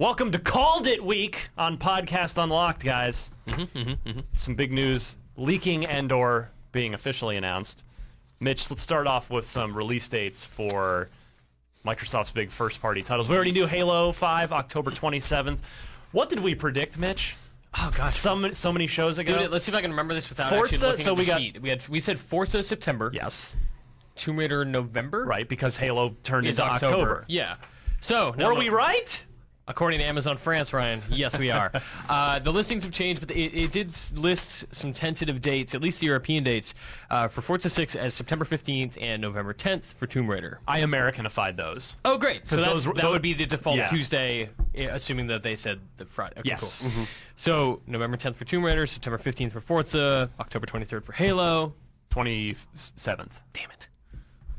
Welcome to Called It Week on Podcast Unlocked, guys. Some big news leaking and/or being officially announced. Mitch, let's start off with some release dates for Microsoft's big first-party titles. We already knew Halo 5, October 27th. What did we predict, Mitch? Oh gosh, so many shows ago. Dude, let's see if I can remember this without Forza, actually looking so at the sheet. We said Forza September. Yes. Tomb Raider November. Right, because Halo turned Is into October. Yeah. So Were we right? According to Amazon France, Ryan, yes, we are. The listings have changed, but it did list some tentative dates, at least the European dates, for Forza 6 as September 15th and November 10th for Tomb Raider. I Americanified those. Oh, great. So that would be the default yeah. Tuesday, assuming that they said the Friday. Okay, yes. Cool. So November 10th for Tomb Raider, September 15th for Forza, October 23rd for Halo. 27th. Damn it.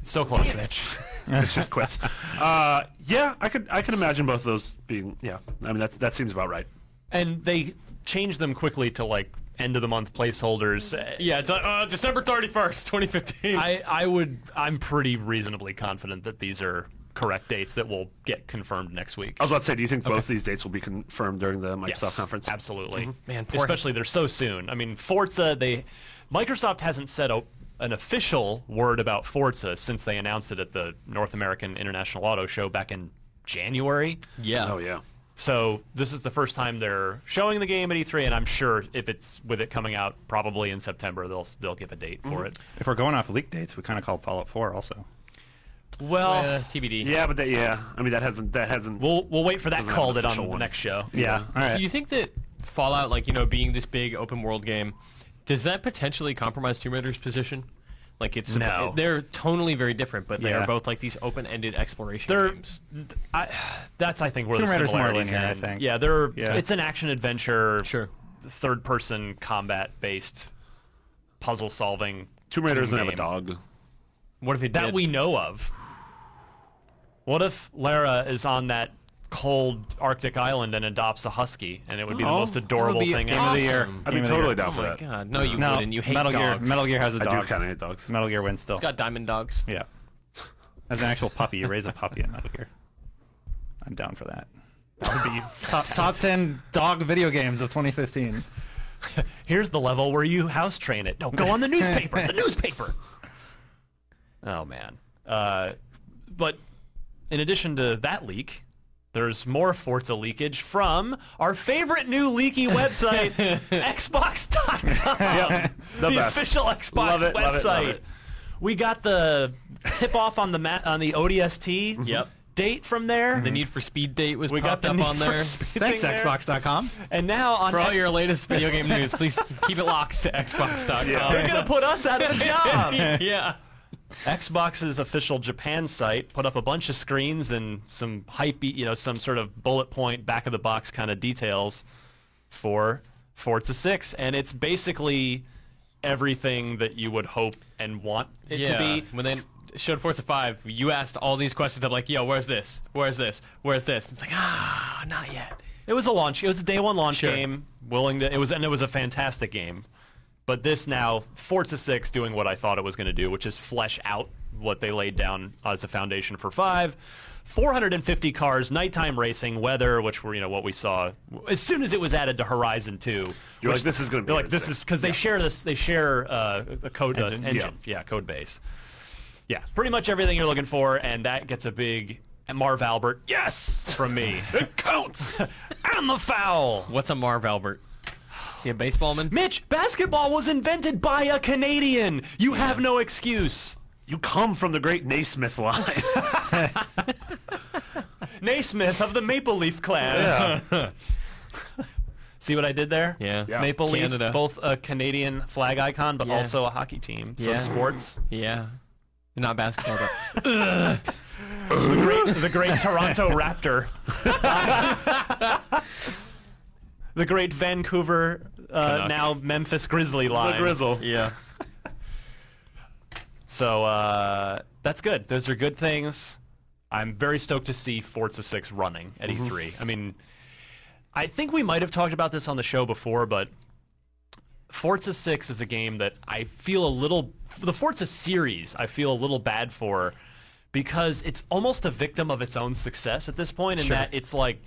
So close, Mitch. It just quits. Yeah, I could imagine both of those being. Yeah, I mean that seems about right. And they changed them quickly to like end of the month placeholders. Yeah, it's December 31st, 2015. I'm pretty reasonably confident that these are correct dates that will get confirmed next week. I was about to say, do you think both these dates will be confirmed during the Microsoft Yes, conference? absolutely. Man, especially they're so soon. I mean, Forza. Microsoft hasn't said an official word about Forza since they announced it at the North American International Auto Show back in January. Yeah. Oh yeah. So this is the first time they're showing the game at E3, and I'm sure if it's with it coming out probably in September, they'll give a date for it. If we're going off leak dates, we kind of call Fallout 4 also. Well, TBD. Yeah, but I mean that hasn't. we'll wait for that Doesn't have called an it on official the one. next show. Yeah. All right. Do you think that Fallout, like, being this big open world game, does that potentially compromise Tomb Raider's position? Like, No. They're tonally very different, but they Yeah. are both like these open-ended exploration They're- games. That's I think where Tomb the Raider's more similarities linear, I end. think. Yeah, Yeah. it's an action adventure, Sure. third-person combat-based puzzle solving. Tomb Raider doesn't have a game dog. What if it that did? we know of. What if Lara is on that cold Arctic island and adopts a husky, and it would be the most adorable thing Game of the year. awesome. I'd be Game of the totally year. down Oh for my that. god. No, you No, wouldn't. You hate Metal dogs. Gear. Metal Gear has a I dog. do kind of hate dogs. Metal Gear wins still. It's got diamond dogs. Yeah. As an actual puppy, you raise a puppy in Metal Gear. I'm down for that. That would be Top 10 dog video games of 2015. Here's the level where you house train it. No, go on the newspaper. The newspaper. Oh man. But in addition to that leak, there's more Forza leakage from our favorite new leaky website, Xbox.com. Yep, the best. Official Xbox Love it, website. love it, love it. We got the tip off on the ODST Yep. date from there. The Need for Speed date was We got popped the up Need on for there. Speed Thanks, thing there. Xbox.com. And now on For all your latest video game news, please keep it locked to Xbox.com. Yeah. they're gonna put us out of a job. Yeah. Xbox's official Japan site put up a bunch of screens and some hype, some sort of bullet point, back of the box kind of details for Forza 6, and it's basically everything that you would hope and want it to be. When they showed Forza 5, you asked all these questions of like, yo, where's this? Where's this? Where's this? It's like, not yet. It was a day one launch Sure. game. It was a fantastic game. But this now, Forza 6 doing what I thought it was going to do, which is flesh out what they laid down as a foundation for 5. 450 cars, nighttime racing, weather, which were what we saw as soon as it was added to Horizon 2. You're like, this is going to be. They're like, this is because they share this. They share a code Engine. Yeah, code base. Yeah, pretty much everything you're looking for, and that gets a big Marv Albert yes from me. It counts. And the foul. What's a Marv Albert? Is he a baseballman? Mitch, basketball was invented by a Canadian. You have no excuse. You come from the great Naismith line. Naismith of the Maple Leaf clan. Yeah. See what I did there? Yeah. Yeah. Maple Canada. Leaf, both a Canadian flag icon, but Yeah. also a hockey team. So Yeah. sports. Yeah. Not basketball, but The great Toronto Raptor. The great Vancouver, now Memphis Grizzly line. The Grizzle. yeah. So that's good. Those are good things. I'm very stoked to see Forza 6 running at E3. I mean, I think we might have talked about this on the show before, but Forza 6 is a game that I feel the Forza series I feel a little bad for, because it's almost a victim of its own success at this point, in Sure. that it's like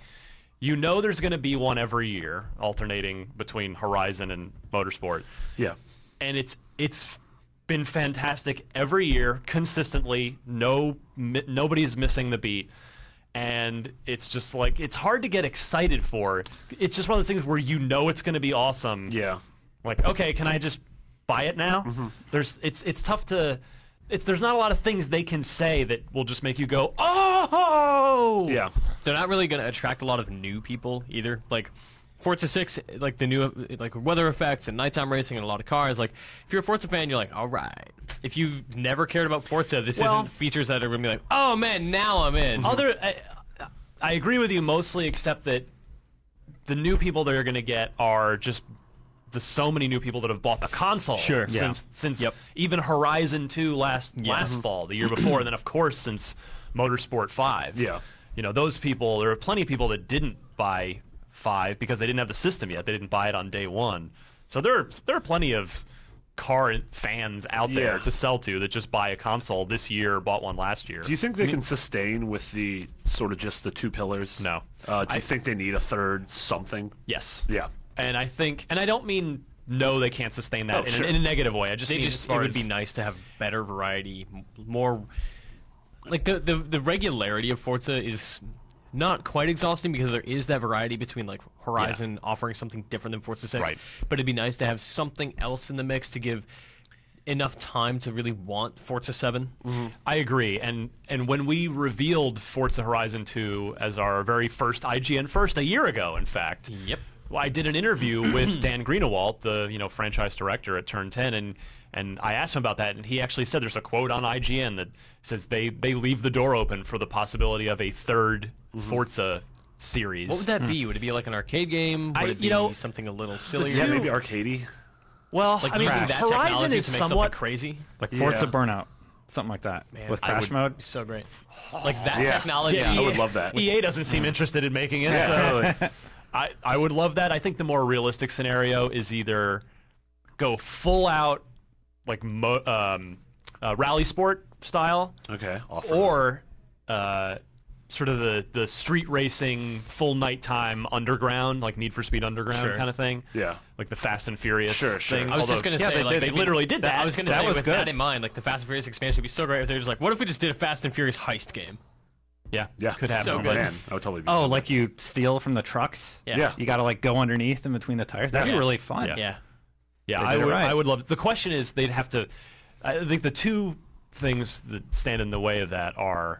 You know there's going to be one every year, alternating between Horizon and Motorsport. Yeah. And it's been fantastic every year, consistently. Nobody's missing the beat. And it's just like, it's hard to get excited for. It's just one of those things where you know it's going to be awesome. Yeah. Like, okay, can I just buy it now? It's tough to... there's not a lot of things they can say that will just make you go, oh! Yeah. They're not really going to attract a lot of new people either. Like, Forza 6, like the new like weather effects and nighttime racing and a lot of cars. Like, if you're a Forza fan, you're like, all right. If you've never cared about Forza, this isn't features that are going to be like, oh man, now I'm in. I agree with you mostly, except that the new people they're going to get are just so many new people that have bought the console since even Horizon 2 last fall, the year before, and then of course since Motorsport 5. Yeah. You know, those people, there are plenty of people that didn't buy 5 because they didn't have the system yet. They didn't buy it on day one. So there are plenty of car fans out there to sell to that just buy a console this year or bought one last year. Do you think they can sustain with the sort of just the 2 pillars? No. Do you think they need a third something? Yes. Yeah. And I think, and I don't mean no, they can't sustain that in a negative way. I just mean as far it would be nice to have better variety, more like the regularity of Forza is not quite exhausting because there is that variety between like Horizon offering something different than Forza 6. Right. But it'd be nice to have something else in the mix to give enough time to really want Forza 7. I agree. And when we revealed Forza Horizon 2 as our very first IGN first a year ago, in fact. Yep. Well, I did an interview with Dan Greenewalt, the franchise director at Turn 10, and I asked him about that, and he actually said there's a quote on IGN that says they leave the door open for the possibility of a third Forza series. What would that be? Would it be like an arcade game? Would it be something a little sillier? Yeah, maybe arcadey. Well, like I mean, using that Horizon technology is to make somewhat something crazy. Like Forza Burnout, something like that, Man, with crash mode. Be so great. Like that technology. Yeah, I would love that. EA doesn't seem interested in making it. Yeah, so. totally. I would love that. I think the more realistic scenario is either go full out like rally sport style, Okay. or sort of the street racing full nighttime underground, like Need for Speed Underground kind of thing. Yeah. Like the Fast and Furious thing. I was just going to say, like, they literally did that. I was going to say, was with good. that in mind, like the Fast and Furious expansion would be so great if they're just like, what if we just did a Fast and Furious heist game? Yeah, Yeah. could happen. So Oh, good. man. I would totally be Oh, so like you steal from the trucks? Yeah. You got to like go underneath in between the tires. That'd be really fun. Yeah. Yeah. Yeah, They did it right. I would love it. The question is, they'd have to. I think the two things that stand in the way of that are,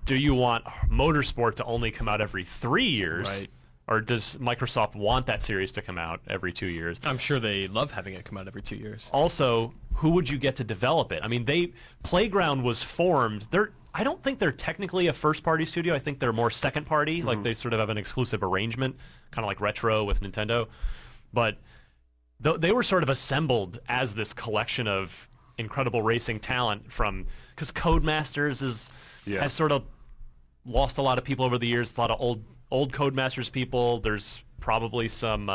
do you want Motorsport to only come out every 3 years, Right. or does Microsoft want that series to come out every 2 years? I'm sure they love having it come out every 2 years. Also, who would you get to develop it? I mean, Playground was formed. I don't think they're technically a first-party studio. I think they're more second-party. Like they sort of have an exclusive arrangement, kind of like Retro with Nintendo. But they were sort of assembled as this collection of incredible racing talent because Codemasters has sort of lost a lot of people over the years. A lot of old Codemasters people. There's probably some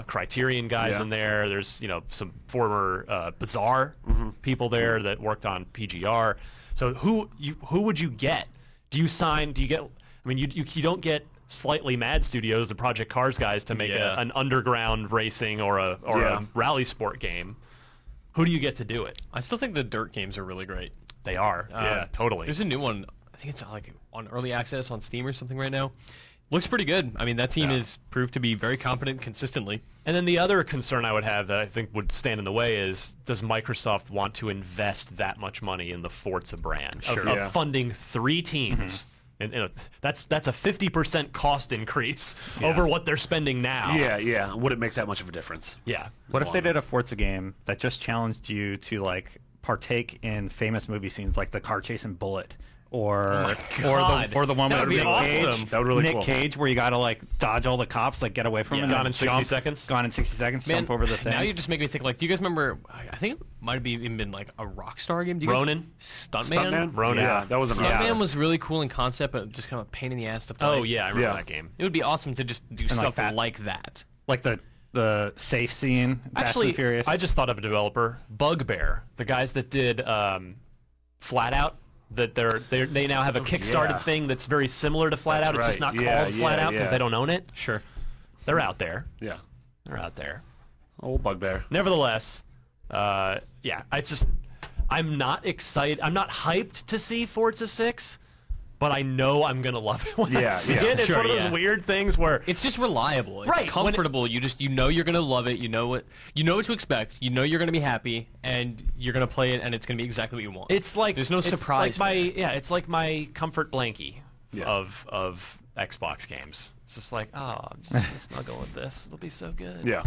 Criterion guys in there. There's some former Bizarre people there that worked on PGR. So who would you get? Do you get? I mean, you don't get Slightly Mad Studios, the Project Cars guys, to make an underground racing or a rally sport game. Who do you get to do it? I still think the dirt games are really great. They are. Yeah, totally. There's a new one. I think it's like on early access on Steam or something right now. Looks pretty good. I mean, that team is proved to be very competent consistently. And then the other concern I would have that I think would stand in the way is, does Microsoft want to invest that much money in the Forza brand of funding 3 teams? And that's a 50% cost increase over what they're spending now. Yeah. Would it make that much of a difference? Yeah. What if they did a Forza game that just challenged you to like partake in famous movie scenes like the car chasing Bullet? Or the one That with would be Nick awesome. Cage, That would really Nick cool. Cage, where you got to like dodge all the cops, like get away from them, Gone in and 60 jump, seconds? Gone in 60 seconds, Man, jump over the thing. Now you just make me think. Like, do you guys remember? I think it might have even been like a Rockstar game. Do you guys- Ronin? Stuntman. Ronin. Yeah, that was amazing. Stuntman was really cool in concept, but just kind of a pain in the ass to play. Oh, yeah, I remember Yeah. that game. It would be awesome to just do like stuff that. like that. like the safe scene. Fast Actually, and Furious. I just thought of a developer, Bugbear, the guys that did Flat Out. that they now have a kickstarted thing that's very similar to Flat Out. It's just not called Flat Out because they don't own it. Sure. They're out there. Yeah. They're out there. Old bugbear. Nevertheless, I'm not excited. I'm not hyped to see Forza 6, but I know I'm gonna love it when I see it. It's one of those weird things where it's just reliable. It's comfortable. You know you're gonna love it. You know what to expect. You know you're gonna be happy, and you're gonna play it, and it's gonna be exactly what you want. It's like there's no surprise. It's like my comfort blankie of Xbox games. It's just like, oh, I'm just gonna snuggle with this. It'll be so good. Yeah.